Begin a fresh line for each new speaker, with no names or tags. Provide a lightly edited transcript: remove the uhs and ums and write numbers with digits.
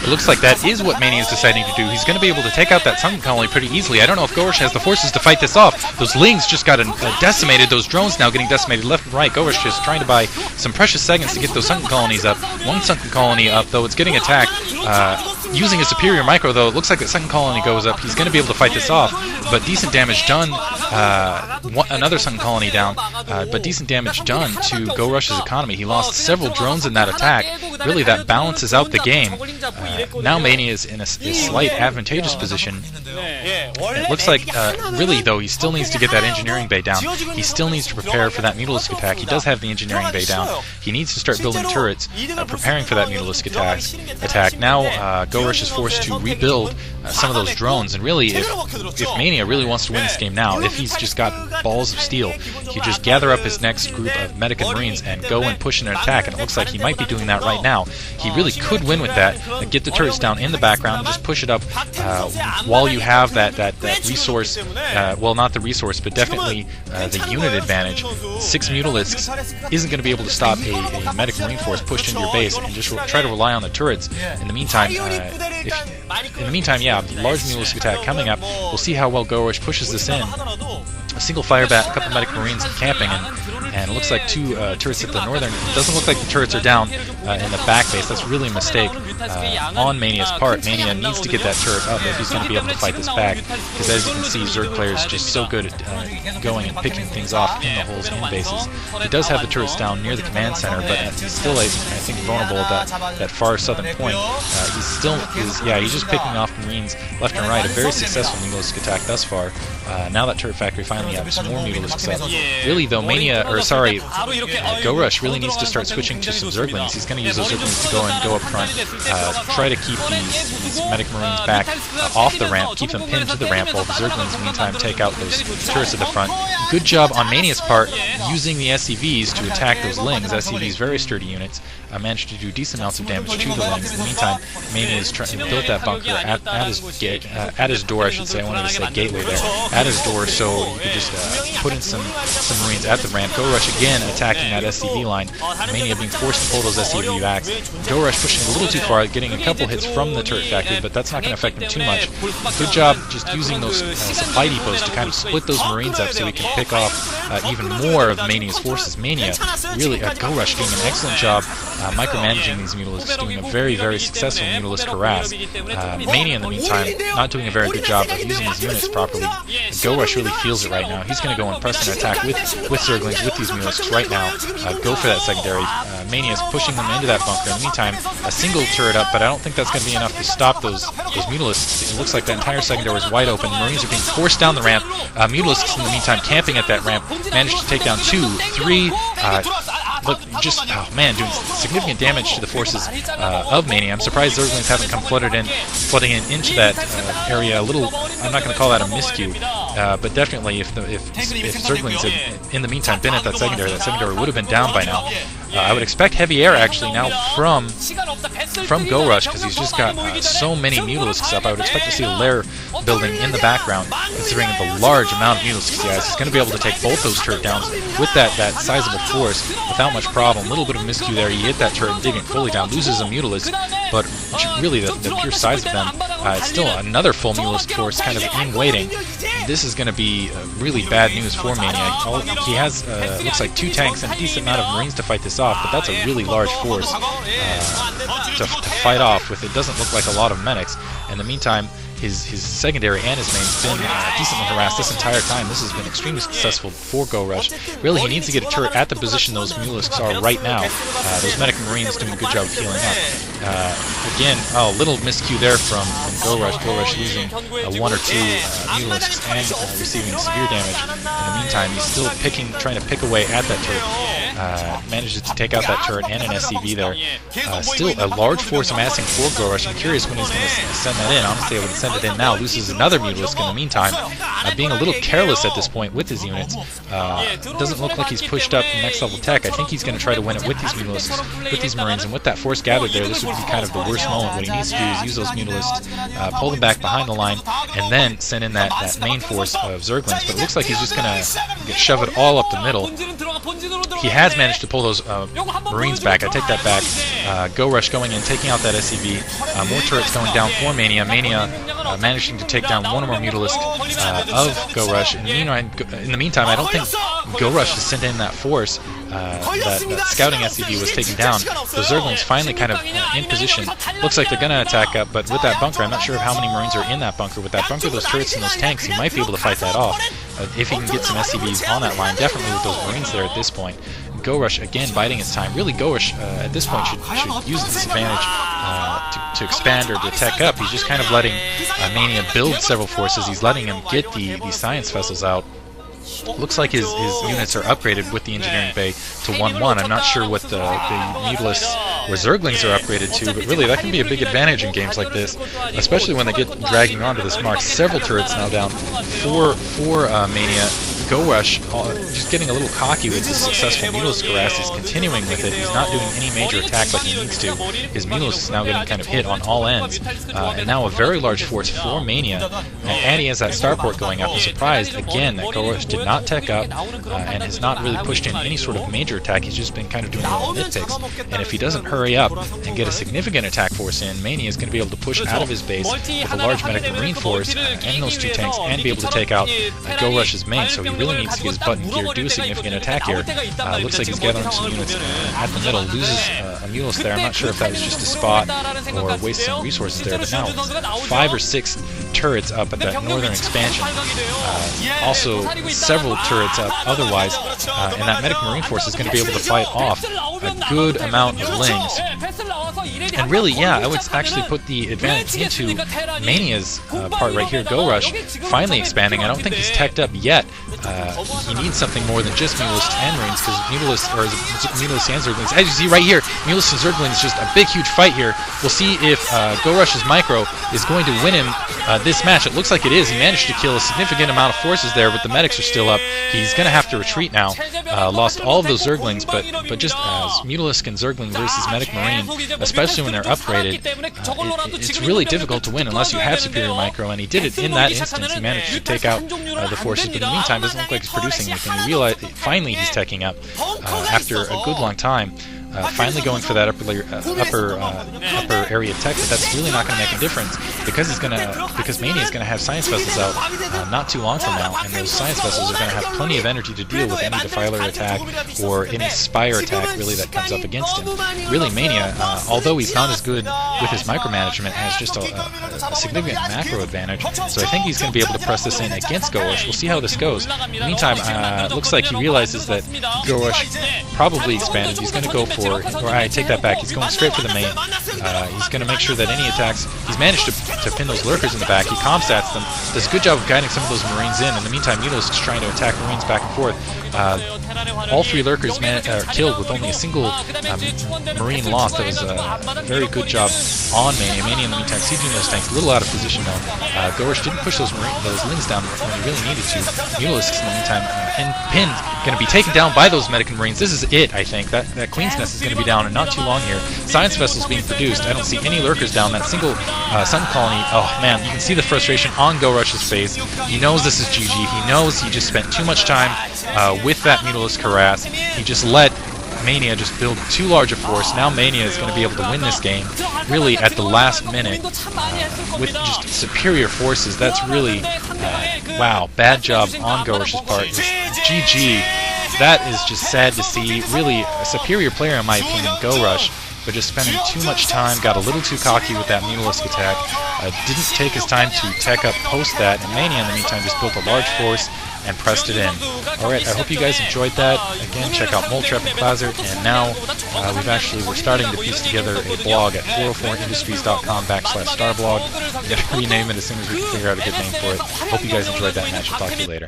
It looks like that is what Mania is deciding to do. He's going to be able to take out that sunken colony pretty easily. I don't know if Gorush has the forces to fight this off. Those Lings just got decimated. Those drones now getting decimated left and right. Gorush just trying to buy some precious seconds to get those sunken colonies up. One sunken colony up, though it's getting attacked. Using a superior micro, though, it looks like that second colony goes up. He's going to be able to fight this off, but decent damage done. Another sunken colony down, but decent damage done to Gorush's economy. He lost several drones in that attack. Really, that balances out the game. Now Mania is in a slight advantageous position. It looks like, really, though, he still needs to get that engineering bay down. He still needs to prepare for that Mutalisk attack. He does have the engineering bay down. He needs to start building turrets, preparing for that Mutalisk attack. Now, Gorush is forced to rebuild some of those drones, and really, if Mania really wants to win this game now, if he's just got balls of steel, he just gather up his next group of medic and marines and go and push an attack, and it looks like he might be doing that right now. He really could win with that, get the turrets down in the background, and just push it up while you have that resource, well, not the resource, but definitely the unit advantage. 6 Mutalisks isn't going to be able to stop a medic marine force pushed into your base, and just try to rely on the turrets. In the meantime, yeah, large Mutalisk attack coming up. We'll see how well Gorush pushes this in. A single firebat, a couple medic marines camping, and it looks like 2 turrets at the northern. It doesn't look like the turrets are down in the back base. That's really a mistake on Mania's part. Mania needs to get that turret up if he's going to be able to fight this back, because as you can see, Zerg players just so good at going and picking things off in the holes in bases. He does have the turrets down near the command center, but he's still, I think, vulnerable at that far southern point. He still is, yeah, he's just picking off marines left and right. A very successful Mutalisk attack thus far. Now that turret factory finally has some more Mutalisks up. Really, though, Gorush really needs to start switching to some Zerglings. He's going to use those Zerglings to go up front, try to keep these medic marines back off the ramp, keep them pinned to the ramp, while the Zerglings, meantime, take out those turrets at the front. Good job on Mania's part using the SCVs to attack those Lings. SCVs, very sturdy units, managed to do decent amounts of damage to the Lings. In the meantime, Mania is trying to build that bunker at his door, I should say. I wanted to say gateway there. At his door, so he could just put in some marines at the ramp. Gorush again attacking that SCV line. Mania being forced to pull those SCV backs. Gorush pushing a little too far, getting a couple hits from the turret factory, but that's not going to affect him too much. Good job just using those supply depots to kind of split those marines up so he can pick off even more of Mania's forces. Mania, really, Gorush doing an excellent job micromanaging these Mutalisks, doing a very, very successful Mutalisk harass. Mania, in the meantime, not doing a very good job of using his units properly. Gorush really feels it right now. He's going to go and press an attack with Zerglings, with these Mutalisks right now. Go for that secondary. Mania is pushing them into that bunker. In the meantime, a single turret up, but I don't think that's going to be enough to stop those Mutalisks. It looks like the entire secondary is wide open. Marines are being forced down the ramp. Mutalisks, in the meantime, camping at that ramp, managed to take down 2, 3. Look, just, oh man, doing significant damage to the forces of Mania. I'm surprised Zerglings haven't come flooding in into that area. A little, I'm not going to call that a miscue, but definitely if Zerglings had, in the meantime, been at that secondary would have been down by now. I would expect heavy air, actually, now from Gorush, because he's just got so many Mutalisks up. I would expect to see a lair building in the background, considering the large amount of Mutalisks he has. He's going to be able to take both those turret downs with that sizable force without much problem. A little bit of miscue there. He hit that turret and digging fully down, loses a Mutalisk, but really the pure size of them, it's still another full Mutalisk force kind of in waiting. This is going to be really bad news for Mania. He has, looks like 2 tanks and a decent amount of Marines to fight this off, but that's a really large force to fight off with. It doesn't look like a lot of medics. In the meantime, his secondary and his main's been decently harassed this entire time. This has been extremely successful for Gorush. Really, he needs to get a turret at the position those Mutalisks are right now. Those medic marines doing a good job of healing up. Again, a little miscue there from Gorush. Gorush losing 1 or 2 Mutalisks and receiving severe damage. In the meantime, he's still trying to pick away at that turret. Manages to take out that turret and an SCV there. Still a large force amassing for Gorush. I'm curious when he's going to send that in. Honestly, I would send it in now. Loses another Mutalisk in the meantime. Being a little careless at this point with his units. Doesn't look like he's pushed up the next level tech. I think he's going to try to win it with these Mutalisks, with these Marines, and with that force gathered there, this would be kind of the worst moment. What he needs to do is use those Mutalisks, pull them back behind the line, and then send in that main force of Zerglings. But it looks like he's just going to shove it all up the middle. He has managed to pull those Marines back. I take that back.
Gorush going in, taking out that SCV. More turrets going down for Mania. Mania managing to take down one or more Mutalisks of Gorush. In the meantime, I don't think Gorush has sent in that force. That scouting SCV was taken down. The Zerglings finally kind of in position. Looks like they're going to attack up, but with that bunker, I'm not sure of how many Marines are in that bunker. With that bunker, those turrets and those tanks, he might be able to fight that off. If he can get some SCVs on that line, definitely with those Marines there at this point. Gorush, again, biding his time. Really, Gorush, at this point, should use this advantage to expand or to tech up. He's just kind of letting Mania build several forces. He's letting him get these science vessels out. Looks like his units are upgraded with the engineering bay to 1-1. I'm not sure what the Mutalisks or Zerglings are upgraded to, but really that can be a big advantage in games like this, especially when they get dragging onto this mark. Several turrets now down for Mania. Gorush just getting a little cocky with his successful Mutalisk harass. He's continuing with it. He's not doing any major attack like he needs to. His Mutalisk is now getting kind of hit on all ends. And now a very large force for Mania. And he has that starport going up. I'm surprised, again, that Gorush did not tech up and has not really pushed in any sort of major attack. He's just been kind of doing little nitpicks. And if he doesn't hurry up and get a significant attack force in, Mania is going to be able to push out of his base with a large medic marine force and those two tanks and be able to take out Gorush's main. So he really needs to get his butt in gear, do a significant attack here. Looks like he's gathering some units at the middle, loses a Mutalisk there. I'm not sure if that was just a spot or waste some resources there, but now 5 or 6 turrets up at that northern expansion. Also several turrets up otherwise, and that medic marine force is going to be able to fight off a good amount of lings. And really, yeah, I would actually put the advantage into Mania's part right here. Gorush finally expanding. I don't think he's teched up yet. He needs something more than just Mutalisks and Marines, because Mutalisks and Zerglings, as you see right here, Mutalisks and Zerglings, just a big, huge fight here. We'll see if Gorush's micro is going to win him this match. It looks like it is. He managed to kill a significant amount of forces there, but the medics are still up. He's going to have to retreat now. Lost all of those Zerglings, but just as Mutalisk and Zergling versus Medic Marine, especially when they're upgraded, it's really difficult to win unless you have superior micro, and he did it in that instance. He managed to take out the forces, but in the meantime, doesn't look like he's producing anything. You realize finally he's teching up after a good long time. Finally going for that upper area tech, but that's really not going to make a difference because Mania is going to have science vessels out not too long from now, and those science vessels are going to have plenty of energy to deal with any Defiler attack or any Spire attack really that comes up against him. Really, Mania, although he's not as good with his micromanagement, has just a significant macro advantage, so I think he's going to be able to press this in against Gorush. We'll see how this goes. In the meantime, it looks like he realizes that Gorush probably expanded. He's going to go for, or I take that back, he's going straight for the main. He's going to make sure that any attacks, he's managed to pin those lurkers in the back. He comstats them, does a good job of guiding some of those Marines in. In the meantime, Mutalisk is trying to attack Marines back and forth. All 3 lurkers are killed with only a single Marine lost. That was a very good job on Mania. Mania, in the meantime, sieging those tanks, a little out of position though. Gorush didn't push those lings down when he really needed to. Mutalisk, in the meantime, pinned, going to be taken down by those Medic Marines. This is it, I think. That Queen's Nest is going to be down in not too long here. Science vessels being produced. I don't see any lurkers down. That single Sun Colony, oh man, you can see the frustration on Gorush's face. He knows this is GG. He knows he just spent too much time with that Mutalisk harass. He just let Mania just build too large a force. Now Mania is going to be able to win this game really at the last minute with just superior forces. That's really, wow, bad job on Gorush's part. GG. That is just sad to see. Really a superior player in my opinion, Gorush, but just spending too much time, got a little too cocky with that Mutalisk attack, didn't take his time to tech up post that, and Mania in the meantime just built a large force and pressed it in. Alright, I hope you guys enjoyed that. Again, check out Moltrep and Clazzard, and now we're starting to piece together a blog at 404industries.com/starblog. I'm going to rename it as soon as we can figure out a good name for it. Hope you guys enjoyed that match. I'll talk to you later.